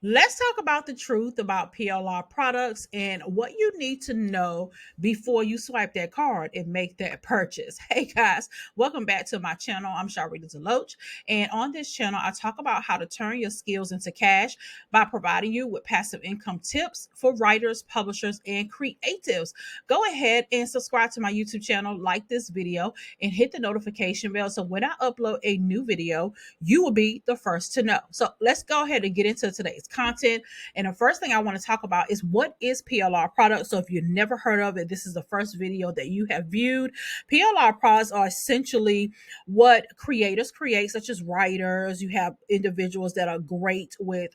Let's talk about the truth about PLR products and what you need to know before you swipe that card and make that purchase. Hey guys, welcome back to my channel. I'm Sharita Deloach, and on this channel, I talk about how to turn your skills into cash by providing you with passive income tips for writers, publishers, and creatives. Go ahead and subscribe to my YouTube channel, like this video, and hit the notification bell so when I upload a new video, you will be the first to know. So let's go ahead and get into today's content. And the first thing I want to talk about is what is PLR products. So if you've never heard of it, this is the first video that you have viewed. PLR products are essentially what creators create, such as writers. You have individuals that are great with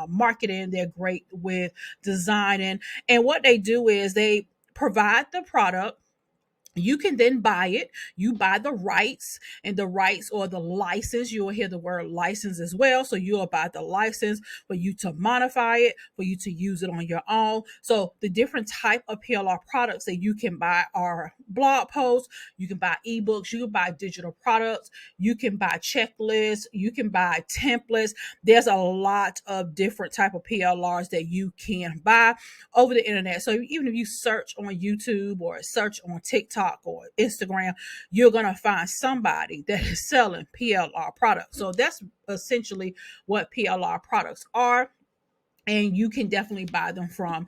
marketing, they're great with designing. And what they do is they provide the product. You can then buy it. You buy the rights, and the rights or the license. You will hear the word license as well. So you'll buy the license for you to modify it, for you to use it on your own. So the different type of PLR products that you can buy are blog posts. You can buy ebooks. You can buy digital products. You can buy checklists. You can buy templates. There's a lot of different type of PLRs that you can buy over the internet. So even if you search on YouTube or search on TikTok or Instagram, you're going to find somebody that is selling PLR products. So that's essentially what PLR products are. And you can definitely buy them from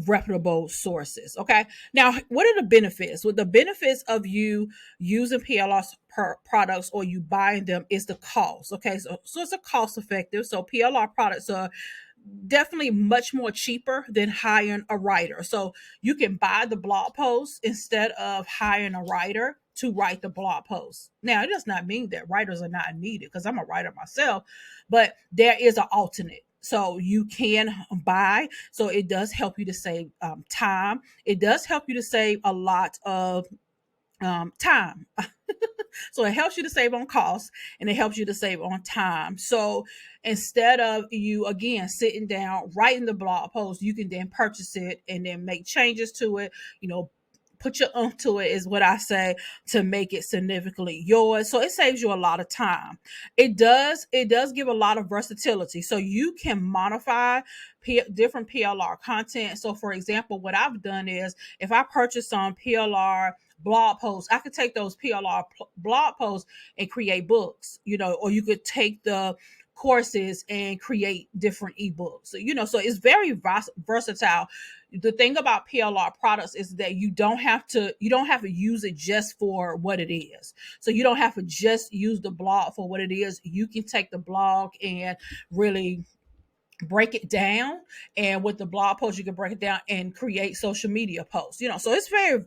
reputable sources. Okay. Now, what are the benefits? Well, the benefits of you using PLR products or you buying them is the cost. Okay. So it's a cost effective. So PLR products are definitely much more cheaper than hiring a writer. So you can buy the blog post instead of hiring a writer to write the blog post. Now, it does not mean that writers are not needed because I'm a writer myself, but there is an alternate. So you can buy. So it does help you to save time. It does help you to save a lot of time. So it helps you to save on costs and it helps you to save on time. So instead of you again sitting down writing the blog post, you can then purchase it and then make changes to it, put your to it is what I say, to make it significantly yours. So it saves you a lot of time. It does give a lot of versatility. So you can modify different PLR content. So for example, what I've done is if I purchase some PLR blog posts, I could take those PLR blog posts and create books, or you could take the courses and create different ebooks. So it's very versatile. The thing about PLR products is that you don't have to use it just for what it is. So you don't have to just use the blog for what it is. You can take the blog and really break it down, and with the blog post you can break it down and create social media posts, so it's very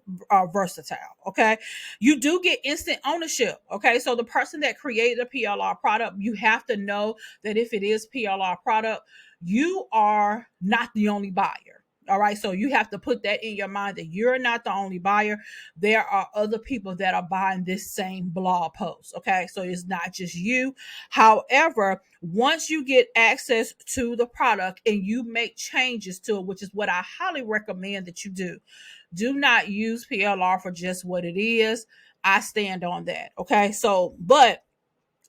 versatile. Okay, you do get instant ownership. Okay, so the person that created a PLR product, you have to know that if it is PLR product, you are not the only buyer. All right, so you have to put that in your mind that you're not the only buyer. There are other people that are buying this same blog post. Okay, so it's not just you. However, once you get access to the product and you make changes to it, which is what I highly recommend that you do not use PLR for just what it is. I stand on that. Okay, so but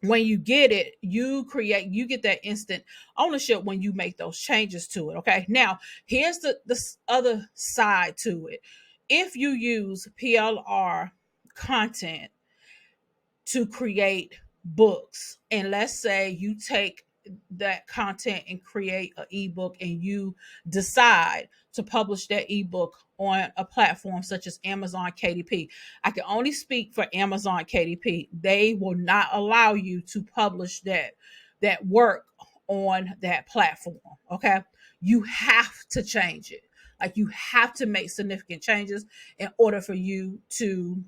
when you get it, you get that instant ownership when you make those changes to it. Okay, now here's the other side to it. If you use PLR content to create books, and let's say you take that content and create an ebook, and you decide to publish that ebook on a platform such as Amazon KDP. I can only speak for Amazon KDP. They will not allow you to publish that work on that platform. Okay, you have to change it. Like, you have to make significant changes in order for you to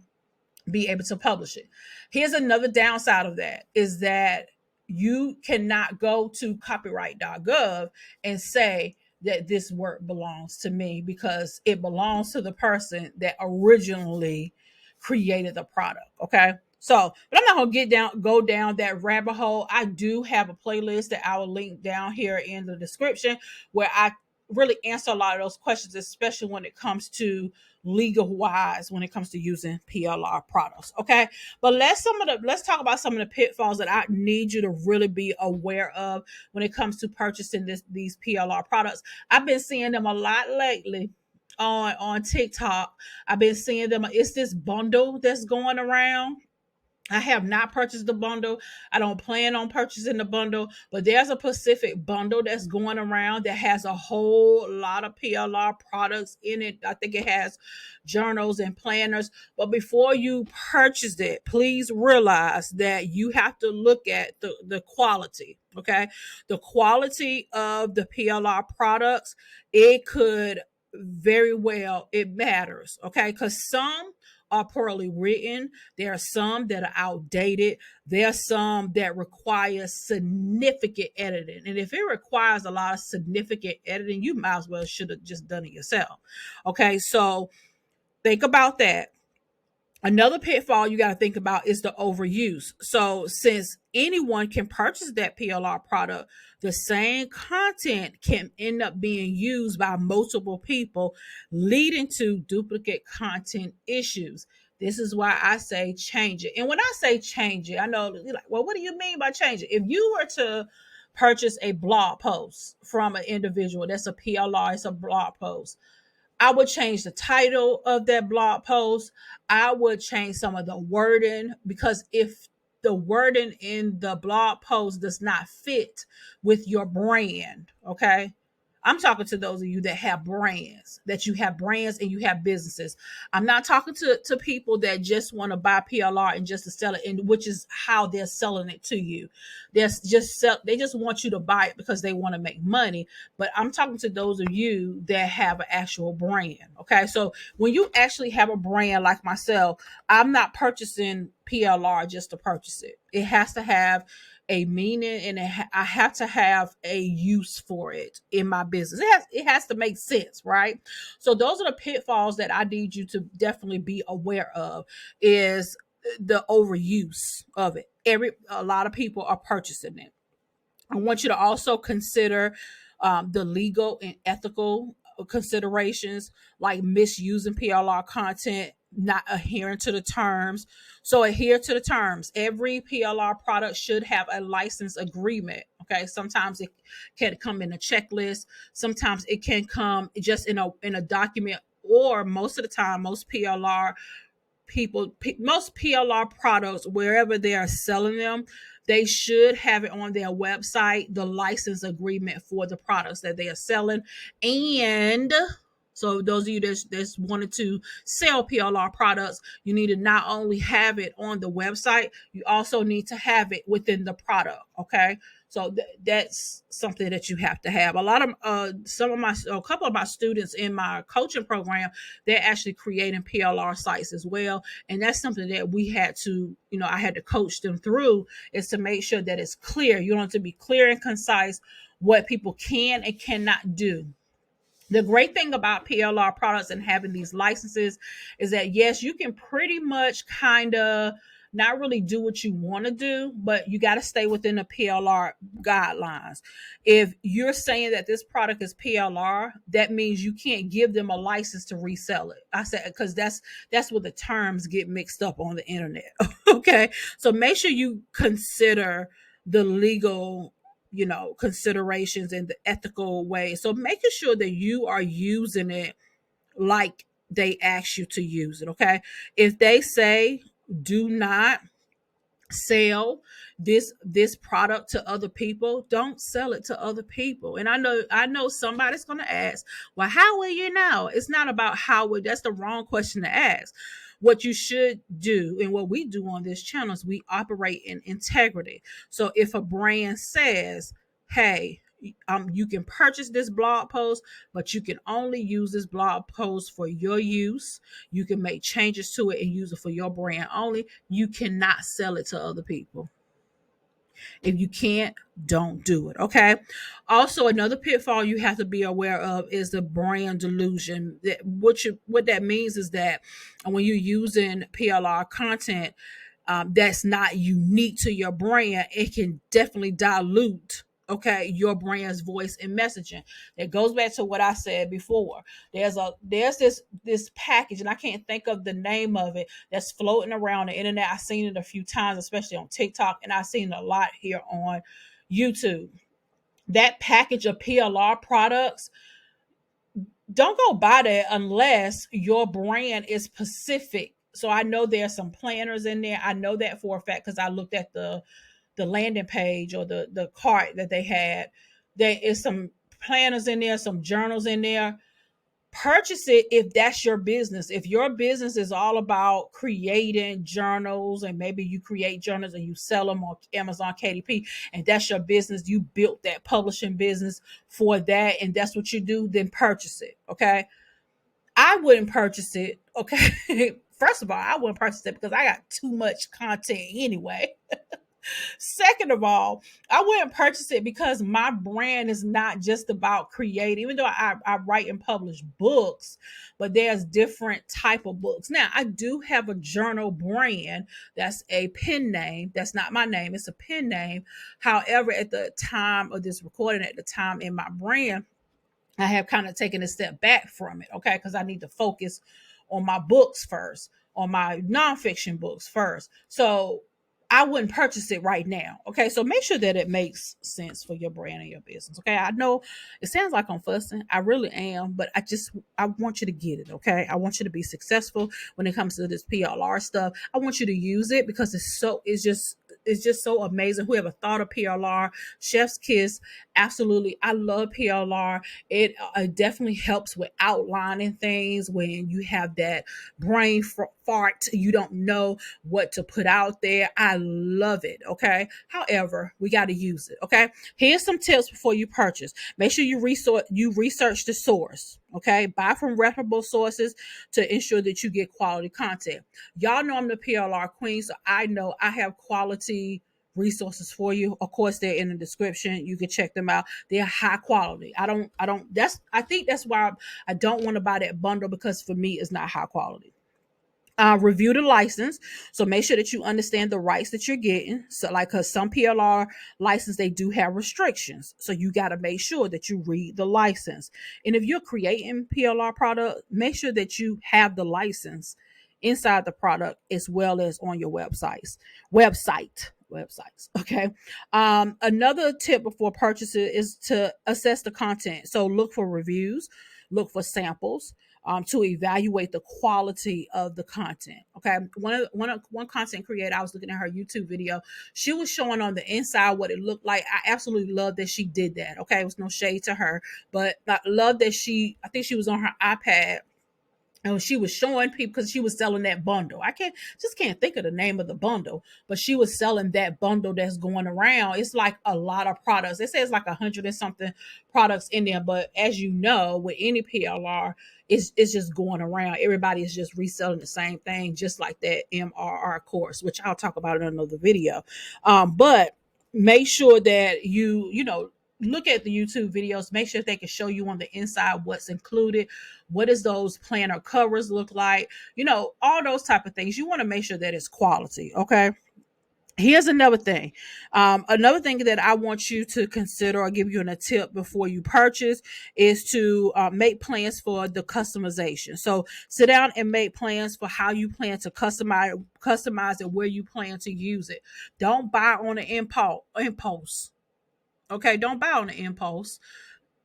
be able to publish it. Here's another downside of that, is that you cannot go to copyright.gov and say that this work belongs to me, because it belongs to the person that originally created the product. Okay, so but I'm not gonna go down that rabbit hole. I do have a playlist that I will link down here in the description where I really answer a lot of those questions, especially when it comes to legal wise, when it comes to using PLR products. Okay. But let's talk about some of the pitfalls that I need you to really be aware of when it comes to purchasing these PLR products. I've been seeing them a lot lately on TikTok. I've been seeing them. It's this bundle that's going around. I have not purchased the bundle. I don't plan on purchasing the bundle, but there's a Pacific bundle that's going around that has a whole lot of PLR products in it. I think it has journals and planners. But before you purchase it, please realize that you have to look at the quality. Okay. The quality of the PLR products, it could very well, it matters. Okay. Because some are poorly written. There are some that are outdated. There are some that require significant editing. And if it requires a lot of significant editing, you might as well should have just done it yourself. Okay, so think about that. Another pitfall you got to think about is the overuse. So, since anyone can purchase that PLR product, the same content can end up being used by multiple people, leading to duplicate content issues. This is why I say change it. And when I say change it, I know you're like, well, what do you mean by change it? If you were to purchase a blog post from an individual, that's a PLR, it's a blog post. I would change the title of that blog post. I would change some of the wording, because if the wording in the blog post does not fit with your brand, okay? I'm talking to those of you that have brands, that you have brands and you have businesses. I'm not talking to people that just want to buy PLR and just to sell it, and which is how they're selling it to you. They just want you to buy it because they want to make money. But I'm talking to those of you that have an actual brand. Okay. So when you actually have a brand like myself, I'm not purchasing PLR just to purchase it. It has to have a meaning, and I have to have a use for it in my business. It has to make sense, right? So those are the pitfalls that I need you to definitely be aware of, is the overuse of it. A lot of people are purchasing it. I want you to also consider the legal and ethical considerations, like misusing PLR content, not adhering to the terms. So adhere to the terms. Every PLR product should have a license agreement. Okay. Sometimes it can come in a checklist. Sometimes it can come just in a document, or most of the time, most PLR products, wherever they are selling them, they should have it on their website, the license agreement for the products that they are selling. And so those of you that's wanted to sell PLR products, you need to not only have it on the website, you also need to have it within the product. Okay. So that's something that you have to have. A couple of my students in my coaching program, they're actually creating PLR sites as well. And that's something that we had to, I had to coach them through, is to make sure that it's clear. You want it to be clear and concise what people can and cannot do. The great thing about PLR products and having these licenses is that, yes, you can pretty much kind of not really do what you want to do, but you got to stay within the PLR guidelines. If you're saying that this product is PLR, that means you can't give them a license to resell it. I said, because that's where the terms get mixed up on the internet. Okay. So make sure you consider the legal considerations and the ethical way. So making sure that you are using it like they ask you to use it. Okay. If they say do not sell this product to other people, don't sell it to other people. And I know somebody's going to ask, well, how will you know? It's not about that's the wrong question to ask. What you should do, and what we do on this channel, is we operate in integrity. So if a brand says, hey, you can purchase this blog post, but you can only use this blog post for your use. You can make changes to it and use it for your brand only. You cannot sell it to other people. If you can't, don't do it. Okay. Also, another pitfall you have to be aware of is the brand delusion. What that means is that when you're using PLR content that's not unique to your brand, it can definitely dilute okay, your brand's voice and messaging. It goes back to what I said before. There's this package, and I can't think of the name of it, that's floating around the internet. I've seen it a few times, especially on TikTok, and I've seen it a lot here on YouTube. That package of PLR products, don't go buy that unless your brand is specific. So I know there's some planners in there. I know that for a fact because I looked at the landing page or the cart that they had. There is some planners in there, some journals in there. Purchase it if that's your business. If your business is all about creating journals, and maybe you create journals and you sell them on Amazon KDP, and that's your business, you built that publishing business for that, and that's what you do, then purchase it. Okay. I wouldn't purchase it. Okay. First of all, I wouldn't purchase it because I got too much content anyway. Second of all, I wouldn't purchase it because my brand is not just about creating, even though I write and publish books, but there's different type of books. Now, I do have a journal brand that's a pen name. That's not my name, it's a pen name. However, at the time of this recording, at the time in my brand, I have kind of taken a step back from it, okay, because I need to focus on my books first, on my nonfiction books first. So I wouldn't purchase it right now, okay? So make sure that it makes sense for your brand and your business, okay? I know it sounds like I'm fussing, I really am, but I want you to get it, okay? I want you to be successful when it comes to this PLR stuff. I want you to use it because it's just so amazing. Whoever thought of PLR, chef's kiss. Absolutely, I love PLR. It definitely helps with outlining things when you have that brain fart. You don't know what to put out there. I love it. Okay. However, we got to use it. Okay. Here's some tips before you purchase. Make sure you research the source. Okay. Buy from reputable sources to ensure that you get quality content. Y'all know I'm the PLR queen, so I know I have quality resources for you. Of course, they're in the description. You can check them out. They're high quality. I think that's why I don't want to buy that bundle, because for me, it's not high quality. Review the license. So make sure that you understand the rights that you're getting. So like, cause some PLR license, they do have restrictions. So you got to make sure that you read the license. And if you're creating PLR product, make sure that you have the license inside the product as well as on your websites. Okay. Another tip before purchasing is to assess the content. So look for reviews, look for samples, to evaluate the quality of the content. Okay. One content creator, I was looking at her YouTube video. She was showing on the inside what it looked like. I absolutely love that she did that. Okay. It was no shade to her, but I love that I think she was on her iPad, and she was showing people, because she was selling that bundle. I can't think of the name of the bundle, but she was selling that bundle that's going around. It's like a lot of products. It says like 100 and something products in there, but as you know, with any PLR, it's just going around. Everybody is just reselling the same thing, just like that MRR course, which I'll talk about in another video. But make sure that you know, look at the YouTube videos, make sure they can show you on the inside what's included. What does those planner covers look like? You know, all those type of things. You want to make sure that it's quality. Okay. Here's another thing that I want you to consider or give you a tip before you purchase is to make plans for the customization. So sit down and make plans for how you plan to customize it, where you plan to use it. Don't buy on an impulse. Okay, don't buy on an impulse.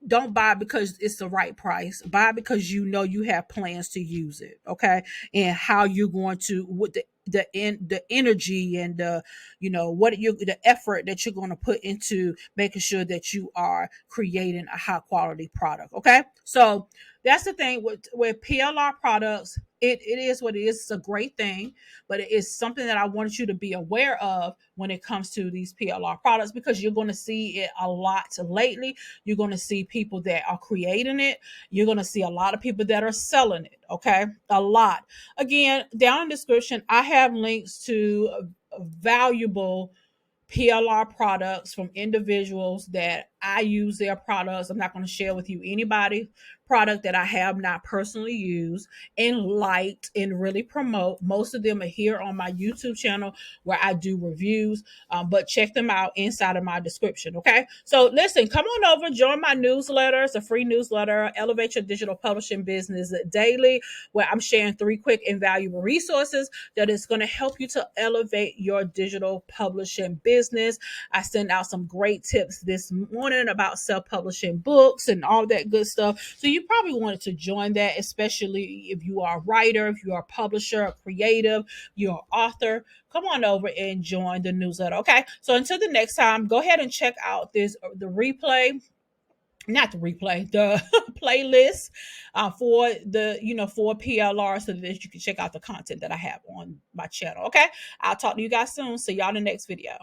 Don't buy because it's the right price. Buy because you know you have plans to use it. Okay, and how you're going to, with the energy and the, you know, the effort that you're going to put into making sure that you are creating a high quality product. Okay, so that's the thing with PLR products. It is what it is. It's a great thing, but it is something that I want you to be aware of when it comes to these PLR products, because you're going to see it a lot lately. You're going to see people that are creating it. You're going to see a lot of people that are selling it. Okay, a lot. Again, down in the description, I have links to valuable PLR products from individuals that I use their products. I'm not going to share with you anybody product that I have not personally used and liked and really promote. Most of them are here on my YouTube channel where I do reviews, but check them out inside of my description. Okay. So listen, come on over, join my newsletter. It's a free newsletter, Elevate Your Digital Publishing Business Daily, where I'm sharing 3 quick and valuable resources that is going to help you to elevate your digital publishing business. I sent out some great tips this morning about self-publishing books and all that good stuff. So you probably wanted to join that, especially if you are a writer, if you are a publisher, a creative, you're an author. Come on over and join the newsletter. Okay. So until the next time, go ahead and check out the replay, not the replay, the playlist for for PLR, so that you can check out the content that I have on my channel. Okay. I'll talk to you guys soon. See y'all in the next video.